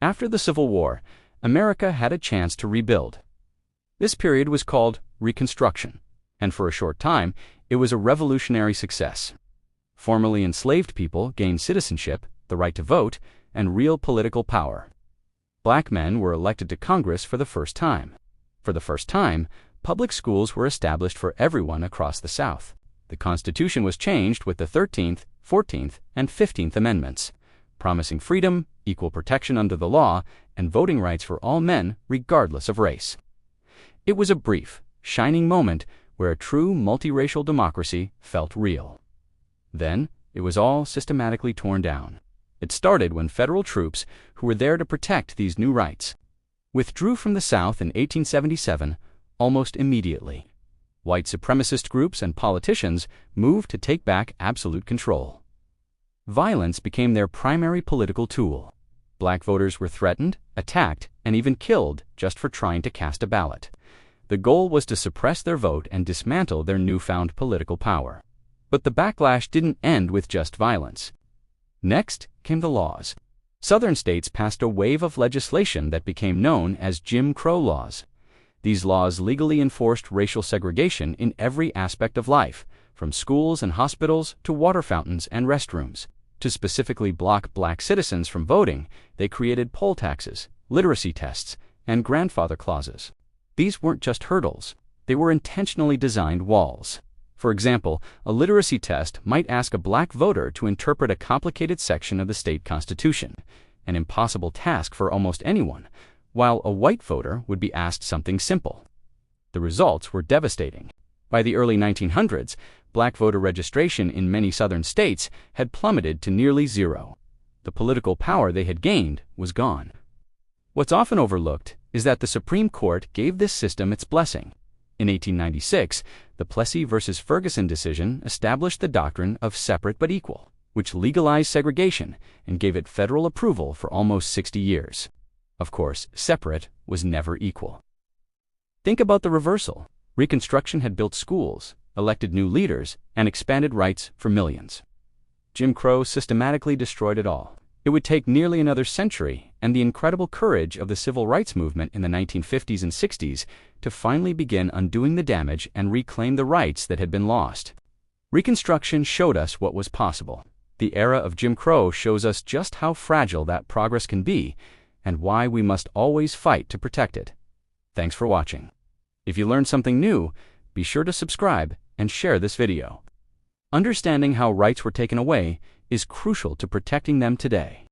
After the Civil War, America had a chance to rebuild. This period was called Reconstruction, and for a short time, it was a revolutionary success. Formerly enslaved people gained citizenship, the right to vote, and real political power. Black men were elected to Congress for the first time. For the first time, public schools were established for everyone across the South. The Constitution was changed with the 13th, 14th, and 15th Amendments, promising freedom, equal protection under the law, and voting rights for all men regardless of race. It was a brief, shining moment where a true multiracial democracy felt real. Then, it was all systematically torn down. It started when federal troops, who were there to protect these new rights, withdrew from the South in 1877 almost immediately. White supremacist groups and politicians moved to take back absolute control. Violence became their primary political tool. Black voters were threatened, attacked, and even killed just for trying to cast a ballot. The goal was to suppress their vote and dismantle their newfound political power. But the backlash didn't end with just violence. Next came the laws. Southern states passed a wave of legislation that became known as Jim Crow laws. These laws legally enforced racial segregation in every aspect of life, from schools and hospitals to water fountains and restrooms. To specifically block black citizens from voting, they created poll taxes, literacy tests, and grandfather clauses. These weren't just hurdles, they were intentionally designed walls. For example, a literacy test might ask a black voter to interpret a complicated section of the state constitution, an impossible task for almost anyone, while a white voter would be asked something simple. The results were devastating. By the early 1900s, black voter registration in many southern states had plummeted to nearly zero. The political power they had gained was gone. What's often overlooked is that the Supreme Court gave this system its blessing. In 1896, the Plessy versus Ferguson decision established the doctrine of separate but equal, which legalized segregation and gave it federal approval for almost 60 years. Of course, separate was never equal. Think about the reversal. Reconstruction had built schools, elected new leaders, and expanded rights for millions. Jim Crow systematically destroyed it all. It would take nearly another century and the incredible courage of the civil rights movement in the 1950s and 60s to finally begin undoing the damage and reclaim the rights that had been lost. Reconstruction showed us what was possible. The era of Jim Crow shows us just how fragile that progress can be and why we must always fight to protect it. Thanks for watching. If you learned something new, be sure to subscribe and share this video. Understanding how rights were taken away is crucial to protecting them today.